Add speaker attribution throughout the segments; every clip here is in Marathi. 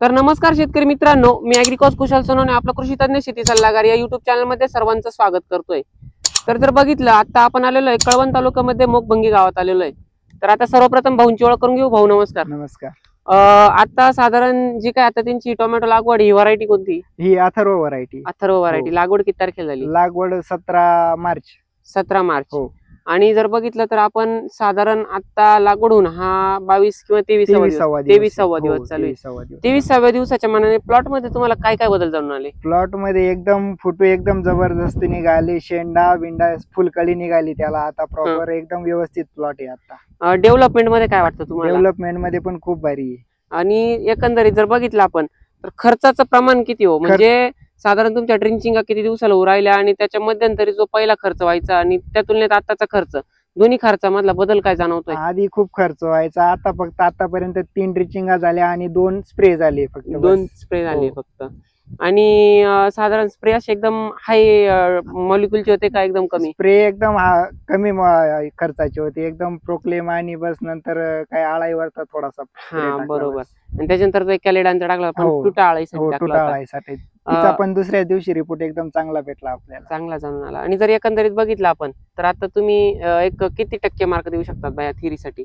Speaker 1: तर नमस्कार शेतकरी मित्रांनो, मी ऍग्रिकॉस कुशल सोनवणे आपला कृषी तज्ञ शेती सल्लागार या युट्यूब चॅनल मध्ये सर्वांचं स्वागत करतोय। तर जर बघितलं आता आपण आलेलो आहे कळवण तालुक्यामध्ये मोगभंगी गावात आलेलो आहे। तर आता सर्वप्रथम भाऊंची ओळख करून घेऊ। भाऊ नमस्कार।
Speaker 2: नमस्कार।
Speaker 1: आता साधारण जी काय आता त्यांची टोमॅटो लागवड ही व्हरायटी कोणती?
Speaker 2: ही अथर्व व्हरायटी।
Speaker 1: अथर्व व्हरायटी। लागवड किती तारखेला झाली?
Speaker 2: लागवड 17 मार्च।
Speaker 1: 17 मार्च।
Speaker 2: हो।
Speaker 1: आणि जर बघितलं तर आपण साधारण आता लागवडून हा 22 किंवा 23वा दिवस चालू आहे। 23व्या दिवसाच्या मानाने प्लॉट मध्ये तुम्हाला काय काय बदल जाणून आले?
Speaker 2: प्लॉट मध्ये एकदम फुटू एकदम जबरदस्त निघाले, शेंडा बिंडा फुलकळी निघाली त्याला। आता प्रॉपर एकदम व्यवस्थित प्लॉट आहे आता।
Speaker 1: डेव्हलपमेंट मध्ये काय वाटतं तुम्हाला?
Speaker 2: डेव्हलपमेंट मध्ये पण खूप भारी आहे।
Speaker 1: आणि एकंदरीत जर बघितलं आपण तर खर्चाचं प्रमाण किती हो? म्हणजे साधारण तुमच्या ड्रिंचिंग किती दिवसाला उरायल्या आणि त्याच्या मध्यंतरी जो पहिला खर्च व्हायचा आणि त्या तुलनेत आताचा खर्च, दोन्ही खर्चामधला बदल काय जाणवतोय?
Speaker 2: आधी खूप खर्च व्हायचा, आता फक्त आतापर्यंत 3 ड्रिचिंगा झाल्या आणि 2 स्प्रे झाले फक्त।
Speaker 1: 2 स्प्रे झाले फक्त। आणि साधारण स्प्रे असे एकदम हाय मॉलिक्युलचे होते का एकदम कमी?
Speaker 2: स्प्रे एकदम कमी खर्चाचे होते, एकदम प्रोक्लेम आणि बस नंतर काय आळाईवरचा थोडासा।
Speaker 1: हा बरोबर। आणि त्याच्यानंतर कॅलेडांचा टाकला पण तुटा
Speaker 2: आळाईसाठी तिचा पण दुसऱ्या दिवशी रिपोर्ट एकदम चांगला भेटला आपल्याला,
Speaker 1: चांगला जाणून आला। आणि जर एकंदरीत बघितलं आपण तर आता तुम्ही एक किती टक्के मार्क देऊ शकतात बाया थिअरीसाठी?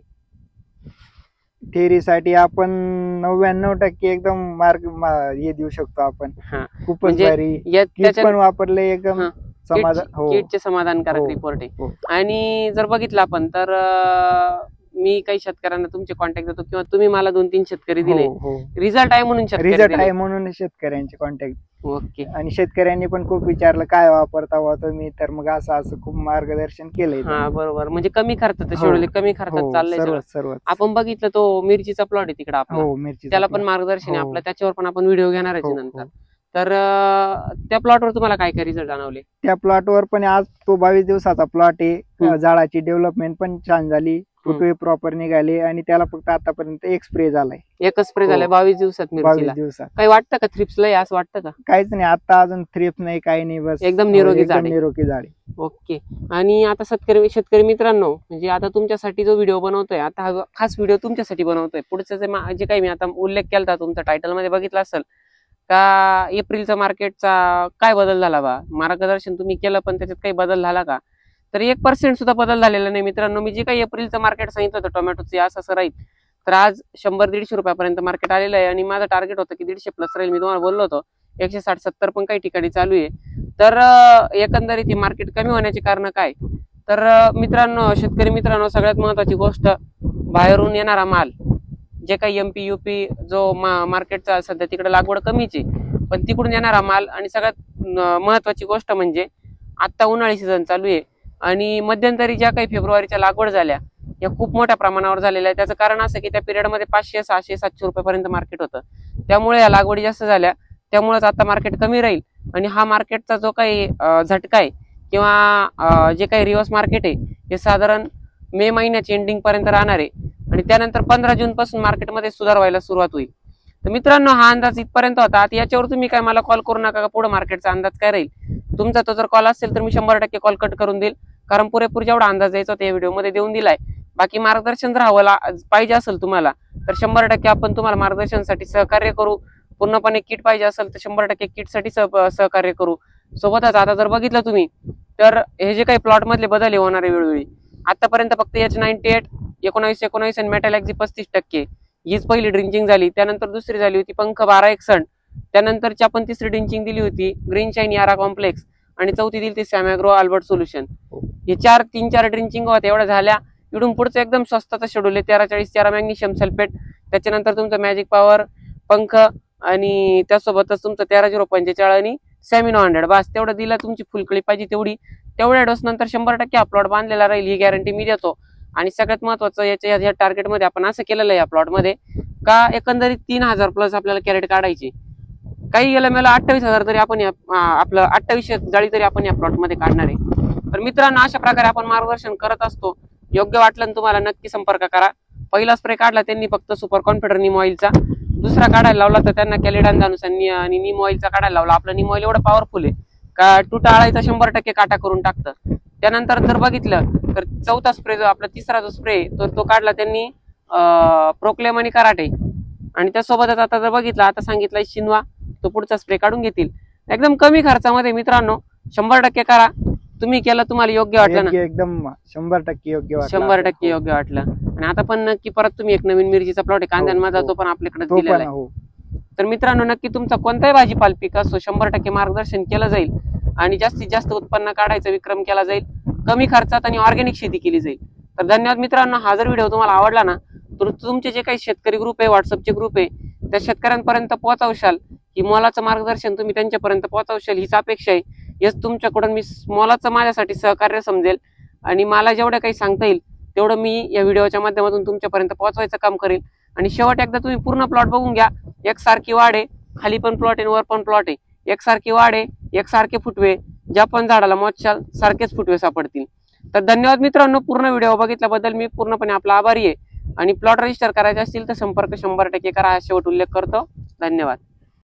Speaker 2: थिअरीसाठी आपण 99% एकदम मार्क हे देऊ शकतो आपण। खूपच भारी पण वापरले, एकदम
Speaker 1: किटचे समाधानकारक रिपोर्ट आहे। आणि जर बघितलं आपण तर मी काही शेतकऱ्यांना तुमचे कॉन्टॅक्ट देतो किंवा तुम्ही मला 2-3 शेतकरी दिले, रिझल्ट आहे म्हणून
Speaker 2: शेतकऱ्यांचे कॉन्टॅक्ट।
Speaker 1: ओके।
Speaker 2: आणि शेतकऱ्यांनी पण खूप विचारलं काय वापरता हो तुम्ही, तर मग असं खूप मार्गदर्शन केलंय।
Speaker 1: हा बरोबर। म्हणजे कमी खर्चात शेड्यूल, कमी खर्चात चाललंय सर्व। आपण बघितलं तो मिरचीचा प्लॉट आहे तिकडे आपला, त्याला पण मार्गदर्शन आहे आपलं, त्याच्यावर पण आपण व्हिडिओ घेणार आहे नंतर। तर त्या प्लॉटवर तुम्हाला काय काय रिझल्ट जाणवले? त्या
Speaker 2: प्लॉटवर पण आज तो 22 दिवसाचा प्लॉट आहे, झाडाची डेव्हलपमेंट पण छान झाली, फुटवे प्रॉपर निघाले आणि त्याला फक्त आतापर्यंत एक स्प्रे झालाय।
Speaker 1: एकच स्प्रे झालाय 22 दिवसात मिरचीला?
Speaker 2: 22 दिवसात।
Speaker 1: काही वाटतं का थ्रिप्सला असं वाटतं का?
Speaker 2: काहीच नाही, आता अजून थ्रिप्स नाही, काही नाही, बस
Speaker 1: एकदम निरोगी झाड। ओके। आणि आता शेतकरी मित्रांनो, म्हणजे आता तुमच्यासाठी जो व्हिडिओ बनवतोय, आता हा खास व्हिडिओ तुमच्यासाठी बनवतोय। पुढचं जे काही मी आता उल्लेख केला तुमचा टायटल मध्ये बघितला असेल का, एप्रिलचा मार्केटचा काय बदल झाला बा, मार्गदर्शन तुम्ही केलं पण त्याच्यात काही बदल झाला का? तर 1% सुद्धा बदल झालेला नाही मित्रांनो। मी जे काही एप्रिलचं मार्केट सांगितलं होतं टोमॅटोचे असं राहील, तर आज 100-150 रुपयापर्यंत मार्केट आलेलं आहे। आणि माझं टार्गेट होतं की 150 प्लस राहील, मी तुम्हाला बोललो होतो 160-70 पण काही ठिकाणी चालू आहे। तर एकंदरीत ही मार्केट कमी होण्याचे कारण काय? तर मित्रांनो, शेतकरी मित्रांनो, सगळ्यात महत्वाची गोष्ट, बाहेरून येणारा माल, जे काही MP UP जो मार्केटचा सध्या तिकडे लागवड कमीच आहे, पण तिकडून येणारा माल, आणि सगळ्यात महत्वाची गोष्ट म्हणजे आता उन्हाळी सीझन चालू आहे आणि मध्यंतरी ज्या काही फेब्रुवारीच्या लागवड झाल्या या खूप मोठ्या प्रमाणावर झालेल्या आहे। त्याचं कारण असं की त्या पिरियडमध्ये 500, 600, 700 रुपयापर्यंत मार्केट होतं, त्यामुळे या लागवडी जास्त झाल्या, त्यामुळेच आता मार्केट कमी राहील। आणि हा मार्केटचा जो काही झटका आहे किंवा जे काही रिव्हर्स मार्केट आहे हे साधारण मे महिन्याच्या एंडिंग पर्यंत राहणार आहे आणि त्यानंतर 15 जून पासून मार्केटमध्ये सुधार व्हायला सुरुवात होईल। तर मित्रांनो, हा अंदाज इथपर्यंत होता। आता याच्यावर तुम्ही काय मला कॉल करू नका का पुढे मार्केटचा अंदाज काय राहील, तुमचा तो जर कॉल असेल तर मी 100% कॉल कट करून देईल, कारण पुरेपूर जेवढा अंदाज द्यायचा होता या व्हिडिओमध्ये देऊन दिलाय। बाकी मार्गदर्शन जर हवं पाहिजे असेल तुम्हाला तर 100% आपण तुम्हाला मार्गदर्शनासाठी सहकार्य करू। पूर्णपणे किट पाहिजे असेल तर 100% किटसाठी सहकार्य करू। सोबतच आता जर बघितलं तुम्ही तर हे जे काही प्लॉट मधले बदल होणार आहे वेळोवेळी, आतापर्यंत फक्त H98, 19 आणि मेटॅलॅक्झी 35% हीच पहिली ड्रिंचिंग झाली। त्यानंतर दुसरी झाली होती पंख 1261, त्यानंतरची आपण तिसरी ड्रिंचिंग दिली होती ग्रीन शाईन यारा कॉम्प्लेक्स, आणि चौथी दिली ती सॅमॅग्रो अल्बर्ट सोल्युशन। हे 3-4 ड्रिंचिंग होत्या, एवढ्या झाल्या। इकडून पुढचं एकदम स्वस्ताचं शेड्यूल आहे, 1340 मॅग्नेशियम सल्फेट, त्याच्यानंतर तुमचं मॅजिक पॉवर, पंख, आणि त्यासोबतच तुमचं 13-045 आणि सॅमिनो 100। बस तेवढं दिलं, तुमची फुलकळी पाहिजे तेवढ्या डोस नंतर 100% हा प्लॉट बांधलेला राहील, ही गॅरंटी मी देतो। आणि सगळ्यात महत्वाचं या टार्गेटमध्ये आपण असं केलेलं आहे या प्लॉटमध्ये का एकंदरीत 3000 प्लस आपल्याला कॅरेट काढायची, काही गेलं मला 28,000 तरी आपण आपलं 28 जाळी तरी आपण या प्लॉटमध्ये काढणार आहे। तर मित्रांनो, अशा प्रकारे आपण मार्गदर्शन करत असतो। योग्य वाटलं तर तुम्हाला नक्की संपर्क करा। पहिला स्प्रे काढला त्यांनी फक्त सुपर कॉन्फिडर नीम ऑइलचा, दुसरा काढायला लावला तर त्यांना कॅलेडान आणि नीम ऑइलचा काढायला लावला। आपलं नीम ऑइल एवढं पॉवरफुल आहे का तुटा आळायचा 100% काटा करून टाकतं। त्यानंतर जर बघितलं तर चौथा स्प्रे जो आपला तिसरा जो स्प्रे तो काढला त्यांनी प्रोक्लेम आणि कराटे, आणि त्यासोबतच आता जर बघितलं, आता सांगितलंय शिनवा, तो पुढचा स्प्रे काढून घेतील. एकदम कमी खर्चामध्ये मित्रांनो 100% करा. तुम्ही केलं, तुम्हाला योग्य वाटलं ना?
Speaker 2: एकदम 100% योग्य वाटलं.
Speaker 1: 100% योग्य वाटलं. आणि आता पण नक्की परत तुम्ही एक नवीन मिरचीचा प्लॉट आहे कांद्यांमध्ये, तो पण आपल्याकडे दिलेला आहे. तर मित्रांनो, नक्की तुमचा कोणताही भाजीपाला पीक असो 100% मार्गदर्शन केलं जाईल आणि जास्तीत जास्त उत्पन्न काढायचा विक्रम केला जाईल. कमी खर्चात आणि ऑर्गॅनिक शेती केली जाईल. तर धन्यवाद मित्रांनो. हा जर व्हिडिओ तुम्हाला आवडला ना, तर तुमचे जे काही शेतकरी ग्रुप आहे, व्हॉट्सअपचे ग्रुप आहे, त्या शेतकऱ्यांपर्यंत पोहोचवशाल, की मोलाचं मार्गदर्शन तुम्ही त्यांच्यापर्यंत पोहोचवशाल हीच अपेक्षा आहे. यस, तुमच्याकडून मी मोलाचं माझ्यासाठी सहकार्य समजेल आणि मला जेवढं काही सांगता येईल तेवढं मी या व्हिडिओच्या माध्यमातून तुमच्यापर्यंत पोहोचवायचं काम करेल. आणि शेवट एकदा तुम्ही पूर्ण प्लॉट बघून घ्या. एकसारखी वाढ आहे, खाली पण प्लॉट आहे, वर पण प्लॉट आहे. एकसारखी वाढ आहे, एकसारखे फुटवे, ज्या पण झाडाला मोजशाल सारखेच फुटवे सापडतील. तर धन्यवाद मित्रांनो. पूर्ण व्हिडिओ बघितल्याबद्दल मी पूर्णपणे आपला आभारी आहे. आणि प्लॉट रजिस्टर करायचे असतील तर संपर्क 100% करा, हा शेवट उल्लेख करतो. धन्यवाद.